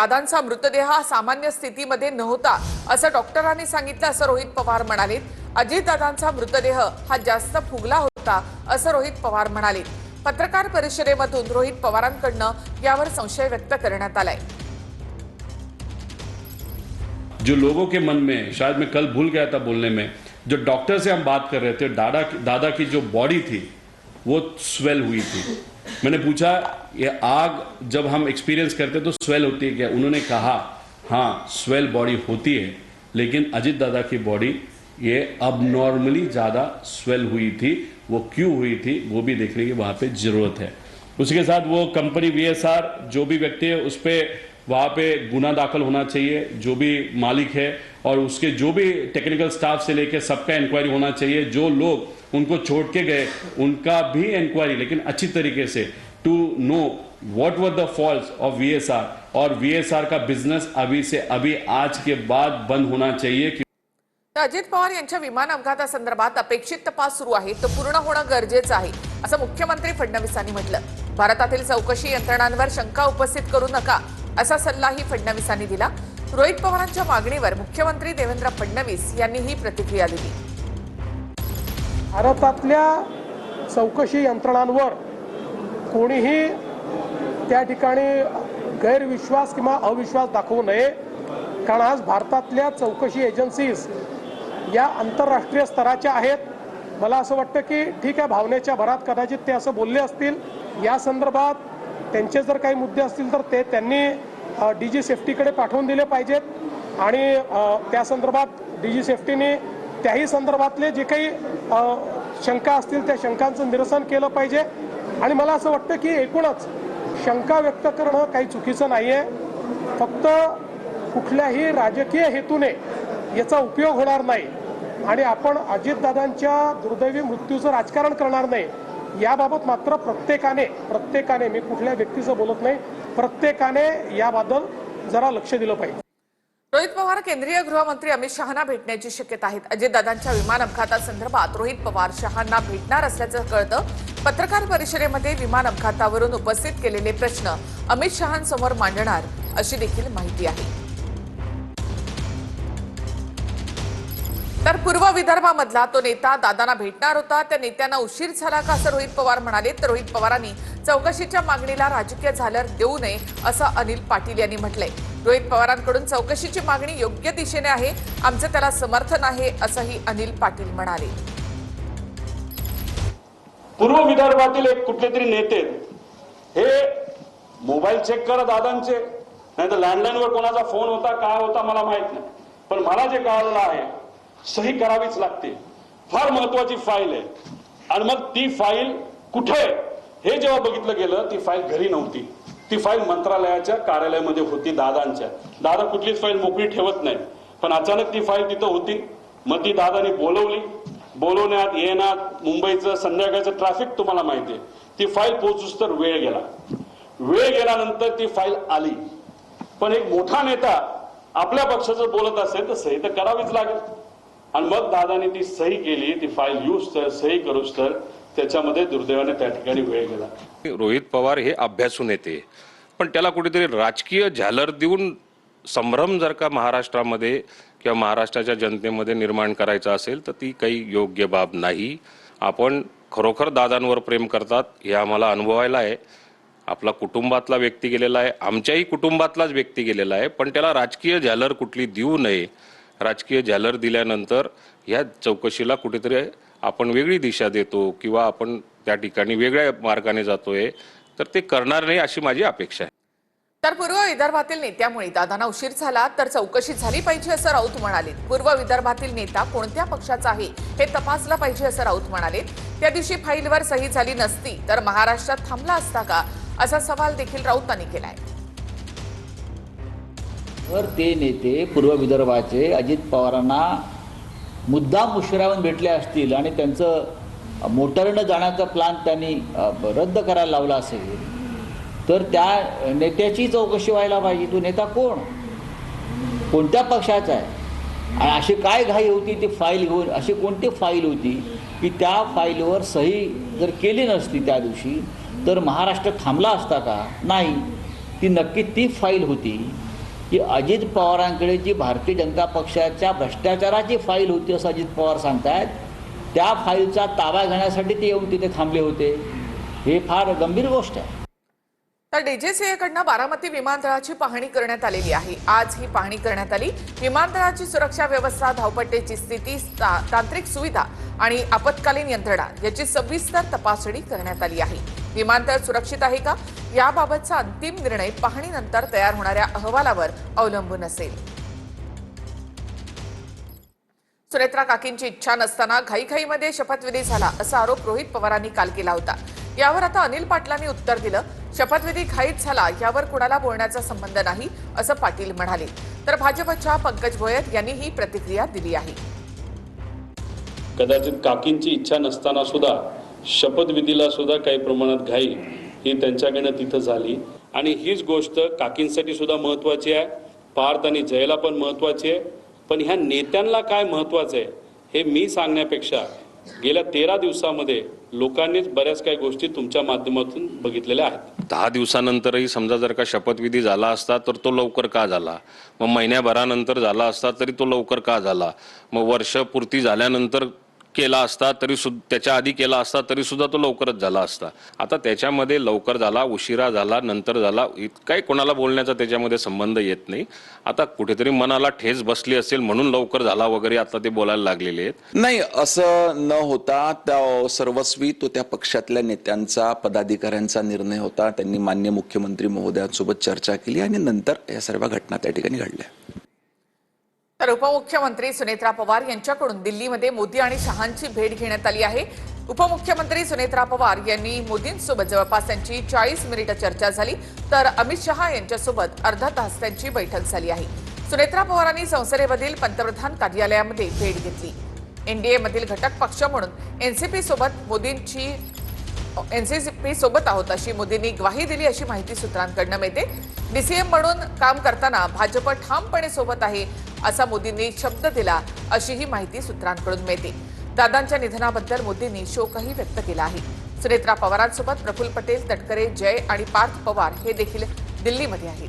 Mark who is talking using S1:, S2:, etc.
S1: दादांचा मृतदेह हा सामान्य स्थितीमध्ये नव्हता असं डॉक्टरांनी सांगितलं असं रोहित पवार म्हणाले। अजितदादांचा मृतदेह हा जास्त फुगला होता असं रोहित पवार म्हणाले। पत्रकार परिषदेमधून रोहित पवारांकडनं यावर संशय व्यक्त करण्यात आलाय।
S2: जो लोगों के मन में, शायद मैं कल भूल गया था बोलने में, जो डॉक्टर से हम बात कर रहे थे, दादा की जो बॉडी थी वो स्वेल हुई थी। मैंने पूछा ये आग जब हम एक्सपीरियंस करते तो स्वेल होती है क्या? उन्होंने कहा हाँ स्वेल बॉडी होती है, लेकिन अजित दादा की बॉडी ये अब नॉर्मली ज़्यादा स्वेल हुई थी। वो क्यों हुई थी वो भी देखने की वहाँ पे ज़रूरत है। उसके साथ वो कंपनी VSR जो भी व्यक्ति है उस पर वहाँ पे गुना दाखिल होना चाहिए, जो भी मालिक है और उसके जो भी टेक्निकल स्टाफ से लेकर सबका इंक्वायरी होना चाहिए। जो लोग उनको छोड़ के गए उनका भी इंक्वायरी, लेकिन अच्छी तरीके से, to know what were the faults of VSR। और VSR का बिजनेस अभी से अभी आज के बाद बंद होना चाहिए।
S1: अजित पवार यांच्या विमान अपघातासंदर्भात अपेक्षित तपास सुरू आहे, तो पूर्ण होणं गरजेचं आहे असं मुख्यमंत्री फडणवीसांनी म्हटलं। भारतातील चौकशी यंत्रणांवर शंका उपस्थित करू नका असा सल्लाही फडणवीसांनी दिला। रोहित पवारांच्या मागणीवर मुख्यमंत्री देवेंद्र फडणवीस यांनी ही प्रतिक्रिया दिली।
S3: भारतातल्या चौकशी यंत्रणांवर कोणीही त्या ठिकाणी गैरविश्वास किंवा अविश्वास दाखवू नये, कारण आज भारतातल्या चौकशी एजन्सीज या आंतरराष्ट्रीय स्तराच्या आहेत। मला असं वाटतं की ठीक आहे, भावनेच्या भरात कदाचित ते असं बोलले असतील। या संदर्भात त्यांचे जर काही मुद्दे असतील तर ते त्यांनी DG सेफ्टीकडे पाठवून दिले पाहिजेत आणि त्या संदर्भात DG सेफ्टीने त्याही संदर्भातले जे काही शंका असतील त्या शंकांचं निरसन केलं पाहिजे। आणि मला असं वाटतं की एकूणच शंका व्यक्त करणं काही चुकीचं नाहीये, फक्त कुठल्याही राजकीय हेतूने याचा उपयोग होणार नाही आणि आपण अजितदादांच्या दुर्दैवी मृत्यूचं राजकारण करणार नाही याबाबत मात्र प्रत्येकाने मी कुठल्या व्यक्तीचं बोलत नाही, प्रत्येकाने याबद्दल जरा लक्ष दिलं पाहिजे।
S1: रोहित पवार केंद्रीय गृहमंत्री अमित शहांना भेटण्याची शक्यता आहे। अजितदादांच्या विमान अपघातासंदर्भात रोहित पवार शहांना भेटणार असल्याचं कळतं। पत्रकार परिषदेमध्ये विमान अपघातावरून उपस्थित केलेले प्रश्न अमित शहांसमोर मांडणार अशी देखील माहिती आहे। तर पूर्व विदर्भामधला तो नेता दादांना भेटणार होता, त्या नेत्यांना उशीर झाला का असं रोहित पवार म्हणाले। तर रोहित पवारांनी चौकशीच्या मागणीला राजकीय झालर देऊ नये असं अनिल पाटील यांनी म्हटलंय। रोहित पवारांकडून चौकशीची मागणी योग्य दिशेने आहे, आमचं त्याला समर्थन आहे असंही अनिल पाटील म्हणाले।
S2: पूर्व विदर्भातील एक कुठले तरी नेते हे मोबाईल चेक करा दादांचे, नाही तर लँडलाईनवर कोणाचा फोन होता काय होता मला माहित नाही, पण मला जे कळलं आहे सही करावीच लागते। फार महत्वाची फाईल आहे आणि मग ती फाईल कुठे हे जेव्हा बघितलं गेलं ती फाईल घरी नव्हती, ती फाईल मंत्रालयाच्या कार्यालयामध्ये होती दादांच्या। दादा कुठलीच फाईल मोकळी ठेवत नाही, पण अचानक ती फाईल तिथं होती। मग ती दादानी बोलवण्यात येण्यात मुंबईचं संध्याकाळचं ट्रॅफिक तुम्हाला माहिती आहे, ती फाईल पोहोचूस तर वेळ गेल्यानंतर ती फाईल आली। पण एक मोठा नेता आपल्या पक्षाचं बोलत असेल तर सही तर करावीच लागेल आणि मग दादानी ती सही केली, ती फाईल यूज तर सही करूच तर त्याच्यामध्ये दुर्दैवाने त्या ठिकाणी वेळ गेला।
S4: रोहित पवार हे अभ्यासू नेते, पण त्याला कुठेतरी राजकीय झालर देऊन संभ्रम जर का महाराष्ट्रामध्ये किंवा महाराष्ट्राच्या जनतेमध्ये निर्माण करायचा असेल तर ती काही योग्य बाब नाही। आपण खरोखर दादांवर प्रेम करतात हे आम्हाला अनुभवायला आहे। आपला कुटुंबातला व्यक्ती गेलेला आहे, आमच्याही कुटुंबातलाच व्यक्ती गेलेला आहे, पण त्याला राजकीय झालर कुठली देऊ नये। राजकीय झालर दिल्यानंतर या चौकशीला कुठेतरी आपण वेगळी दिशा देतो किंवा आपण त्या ठिकाणी वेगळ्या मार्गाने जातोय, तर ते करणार नाही अशी माझी अपेक्षा आहे।
S1: तर पूर्व विदर्भातील नेत्यामुळे दादांना उशीर झाला तर चौकशी झाली पाहिजे असं राऊत म्हणाले। पूर्व विदर्भातील नेता कोणत्या पक्षाचा आहे हे तपासलं पाहिजे असं राऊत म्हणाले। त्या दिवशी फाईलवर सही झाली नसती तर महाराष्ट्रात थांबला असता का असा सवाल देखील राऊतांनी केलाय।
S5: तर ते नेते पूर्व विदर्भाचे अजित पवारांना मुद्दाम उशिरावून भेटले असतील आणि त्यांचं मोटारीनं जाण्याचा प्लॅन त्यांनी रद्द करायला लावला असेल तर त्या नेत्याची चौकशी व्हायला पाहिजे। तो नेता कोणत्या पक्षाचा आहे आणि अशी काय घाई होती ती फाईल घेऊन, अशी कोणती फाईल होती की त्या फाईलवर सही जर केली नसती त्या दिवशी तर महाराष्ट्र थांबला असता का? नाही, ती नक्की ती फाईल होती की अजित पवारांकडे जी भारतीय जनता पक्षाच्या भ्रष्टाचाराची फाईल होती असं अजित पवार सांगतायत, त्या फाईलचा ताबा घेण्यासाठी ते येऊन तिथे थांबले होते. हे फार गंभीर गोष्ट आहे.
S1: तर डीजीसीएकडनं बारामती विमानतळाची पाहणी करण्यात आलेली आहे. आज ही पाहणी करण्यात आली. विमानतळाची सुरक्षा व्यवस्था, धावपट्टीची स्थिती, तांत्रिक सुविधा आणि आपत्कालीन यंत्रणा याची सविस्तर तपासणी करण्यात आली आहे. विमानतळ सुरक्षित आहे का याबाबतचा अंतिम निर्णय पाहणीनंतर तयार होणाऱ्या अहवालावर अवलंबून असेल. सुनेत्रा काकींची इच्छा नसताना घाईघाईमध्ये शपथविधी झाला असा आरोप रोहित पवारांनी काल केला होता. यावर आता अनिल पाटलांनी उत्तर दिलं. शपथविधी घाईत झाला यावर कुणाला बोलण्याचा संबंध नाही असं पाटील म्हणाले. तर भाजपच्या पंकज भोयर यांनी ही प्रतिक्रिया दिली आहे.
S2: कदाचित काकींची इच्छा नसताना सुद्धा शपथविधीला सुद्धा काही प्रमाणात घाई ही त्यांच्याकडनं तिथं झाली आणि हीच गोष्ट काकींसाठी सुद्धा महत्वाची आहे, पार्थ आणि जयला पण महत्वाची आहे. पण ह्या नेत्यांना काय महत्वाचं आहे हे मी सांगण्यापेक्षा गेल्या 13 दिवसामध्ये लोकांनीच बऱ्याच काही गोष्टी तुमच्या माध्यमातून बघितलेल्या आहेत.
S4: 10 दिवसानंतरही समजा जर का शपथविधी झाला असता तर तो लवकर का झाला, मग महिन्याभरानंतर झाला असता तरी तो लवकर का झाला, मग वर्षपूर्ती झाल्यानंतर केला असता तरी त्याच्या आधी केला असता तरी सुद्धा तो लवकरच झाला असता. आता त्याच्यामध्ये लवकर झाला, उशिरा झाला, नंतर झाला, काही कोणाला बोलण्याचा त्याच्यामध्ये संबंध येत नाही. आता कुठेतरी मनाला ठेच बसली असेल म्हणून लवकर झाला वगैरे आता ते बोलायला लागलेले आहेत.
S6: नाही, असं न होता त्या सर्वस्वी तो त्या पक्षातल्या नेत्यांचा, पदाधिकाऱ्यांचा निर्णय होता. त्यांनी माननीय मुख्यमंत्री महोदयांसोबत चर्चा केली आणि नंतर या सर्व घटना त्या ठिकाणी घडल्या.
S1: तर उपमुख्यमंत्री सुनेत्रा पवार यांच्याकडून दिल्लीमध्ये मोदी आणि शहांची भेट घेण्यात आली आहे. उपमुख्यमंत्री सुनेत्रा पवार यांनी मोदींसोबत जवळपास त्यांची 40 मिनिटं चर्चा झाली. तर अमित शहा यांच्यासोबत अर्धा तास त्यांची बैठक झाली आहे. सुनेत्रा पवारांनी संसदेमधील पंतप्रधान कार्यालयामध्ये भेट घेतली. एनडीए मधील घटक पक्ष म्हणून एनसीपी सोबत आहोत अशी मोदींनी ग्वाही दिली अशी माहिती सूत्रांकडून मिळते. डीसीएम म्हणून काम करताना भाजप ठामपणे सोबत आहे असा मोदींनी शब्द दिला अशी ही माहिती सूत्रांकडून मिळते. दादांच्या निधनाबद्दल मोदींनी शोकही व्यक्त केला आहे. सुनेत्रा पवारांसोबत प्रफुल्ल पटेल, तटकरे, जय आणि पार्थ पवार हे देखील दिल्लीमध्ये आहेत.